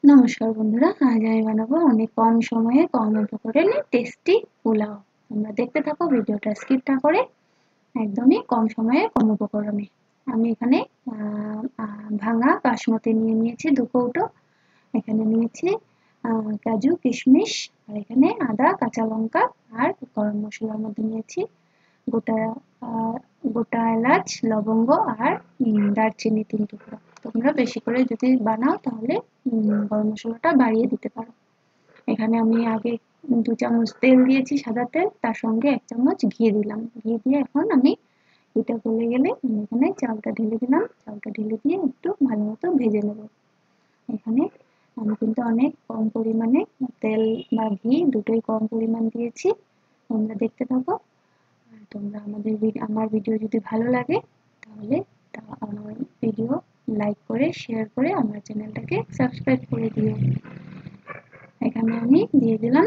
নমস্কার বন্ধুরা, আজ আমি বানাবো অনেক কম সময়ে কম উপকরণে টেস্টি পোলাও। তোমরা দেখতে থাকো ভিডিওটা স্কিপ না করে, একদমই কম সময়ে কম উপকরণে। আমি এখানে ভাঙা বাসমতি নিয়ে নিয়েছি 2 কৌটো। এখানে নিয়েছি কাজু কিশমিশ, আর এখানে আদা কাঁচা লঙ্কা আর গরম মশলার মধ্যে নিয়েছি গোটা গোটা এলাচ লবঙ্গ আর দারচিনি 3 টুকরো। তোমরা বেশি করে যদি বানাও তাহলে গরম মশলাটা বাড়িয়ে দিতে পারো। এখানে আমি আগে 2 চামচ তেল দিয়েছি, সাদা তেল, তার সঙ্গে 1 চামচ ঘি দিলাম। ঘি দিয়ে এখন আমি এটা গলে গেলে আমি এখানে চালটা ঢেলে দিলাম। চালটা ঢেলে দিয়ে একটু ভালো মতো ভেজে নেব। এখানে আমি কিন্তু অনেক কম পরিমাণে তেল বা ঘি দুটোই কম পরিমাণ দিয়েছি। তোমরা দেখতে থাকো। আর তোমরা আমার ভিডিও যদি ভালো লাগে তাহলে আমার ভিডিও লাইক করে শেয়ার করে আমার চ্যানেলটাকে সাবস্ক্রাইব করে দিও। এখানে আমি দিয়ে দিলাম,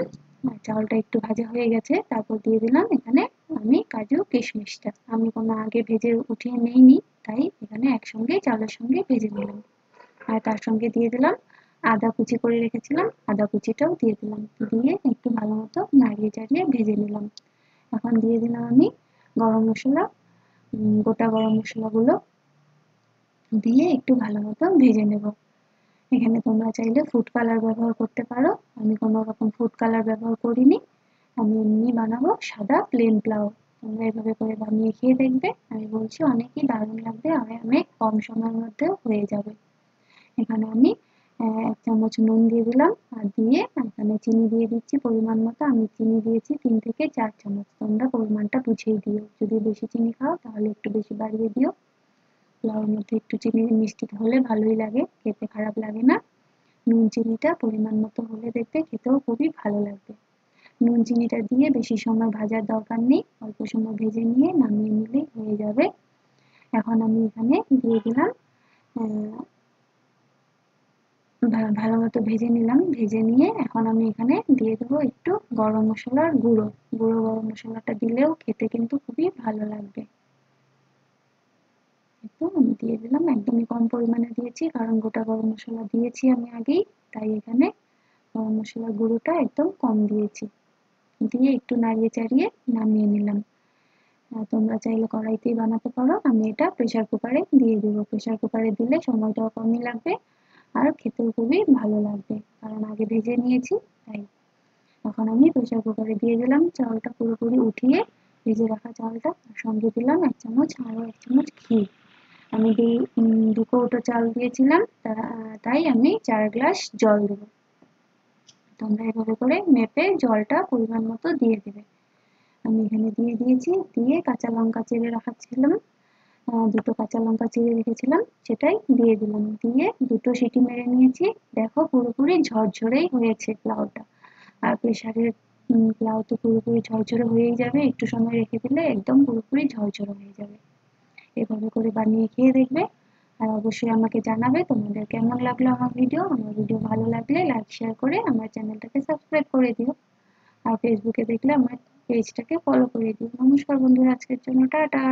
চাউলটা একটু ভাজা হয়ে গেছে, তারপর দিয়ে দিলাম এখানে আমি কাজু কিশমিশটা। আমি কোনো আগে ভেজে উঠিয়ে নিইনি, তাই এখানে একসঙ্গে চাউলের সঙ্গে ভেজে নিলাম। আর তার সঙ্গে দিয়ে দিলাম আদা কুচি করে রেখেছিলাম, আদা কুচিটাও দিয়ে দিলাম। দিয়ে একটু ভালো মতো নাড়িয়ে চাড়িয়ে ভেজে নিলাম। এখন দিয়ে দিলাম আমি গরম মশলা, গোটা গরম মশলাগুলো দিয়ে একটু ভালো মতো ভেজে নেব। এখানে তোমরা চাইলে ফুড কালার ব্যবহার করতে পারো। আমি কোনো রকম ফুড কালার ব্যবহার করিনি। আমি এমনি বানাবো সাদা প্লেন পোলাও। তোমরা এভাবে করে বানিয়ে খেয়ে দেখবে। আমি বলছি অনেকই দারুণ লাগবে আর অনেক কম সময়ের মধ্যেও হয়ে যাবে। এখানে আমি 1 চামচ নুন দিয়ে দিলাম, আর দিয়ে এখানে চিনি দিয়ে দিচ্ছি পরিমাণ মতো। আমি চিনি দিয়েছি 3 থেকে 4 চামচ। তোমরা পরিমাণটা বুঝেই দিও। যদি বেশি চিনি খাও তাহলে একটু বেশি বাড়িয়ে দিও। পোলাওর মধ্যে একটু চিনি মিষ্টি হলে ভালোই লাগে, খেতে খারাপ লাগে না। নুন চিনিটা পরিমাণ মতো হলে দেখবে খেতেও খুবই ভালো লাগবে। নুন চিনিটা দিয়ে বেশি সময় ভাজার দরকার নেই, অল্প সময় ভেজে নিয়ে নামিয়ে নিলেই হয়ে যাবে। এখন আমি এখানে দিয়ে দিলাম ভালো মতো ভেজে নিলাম। ভেজে নিয়ে এখন আমি এখানে দিয়ে দেবো একটু গরম মশলার গুঁড়ো। গুঁড়ো গরম মশলাটা দিলেও খেতে কিন্তু খুবই ভালো লাগবে। একটু আমি দিয়ে দিলাম, একদমই কম পরিমাণে দিয়েছি কারণ গোটা গরম মশলা দিয়েছি আমি আগেই, তাই এখানে গরম মশলার গুঁড়োটা একদম কম দিয়েছি। দিয়ে একটু নাড়িয়ে চাড়িয়ে নামিয়ে নিলাম। তোমরা চাইলে কড়াইতেই বানাতে পারো। আমি এটা প্রেসার কুকারে দিয়ে দেবো। প্রেসার কুকারে দিলে সময়টাও কমই লাগবে আর খেতেও খুবই ভালো লাগবে, কারণ আগে ভেজে নিয়েছি তাই। এখন আমি প্রেসার কুকারে দিয়ে দিলাম চালটা পুরোপুরি উঠিয়ে, ভেজে রাখা চালটা, আর সঙ্গে দিলাম 1 চামচ, আরও 1 চামচ ঘি। আমি 2 কৌটো চাল দিয়েছিলাম, তাই আমি 4 গ্লাস জল দেবো। তোমরা এভাবে করে মেপে জলটা পরিমাণ মতো দিয়ে দেবে। আমি এখানে দিয়ে দিয়েছি। দিয়ে কাঁচা লঙ্কা চিড়ে রাখা ছিলাম, 2টো কাঁচা লঙ্কা চিড়ে রেখেছিলাম, সেটাই দিয়ে দিলাম। দিয়ে 2টো সিটি মেরে নিয়েছি। দেখো পুরোপুরি ঝরঝরেই হয়েছে পোলাওটা। আর প্রেসারের পোলাও তো পুরোপুরি ঝরঝরে হয়েই যাবে, একটু সময় রেখে দিলে একদম পুরোপুরি ঝরঝরে হয়ে যাবে। এভাবে করে বানিয়ে খেয়ে দেখবে। আর অবশ্যই আমাকে জানাবে তোমাদের কেমন লাগলো আমার ভিডিও। আমার ভিডিও ভালো লাগলে লাইক শেয়ার করে আমার চ্যানেলটাকে সাবস্ক্রাইব করে দিও। আর ফেসবুকে দেখলে আমার পেজটাকে ফলো করে দিও। নমস্কার বন্ধুরা, আজকের জন্য টাটা।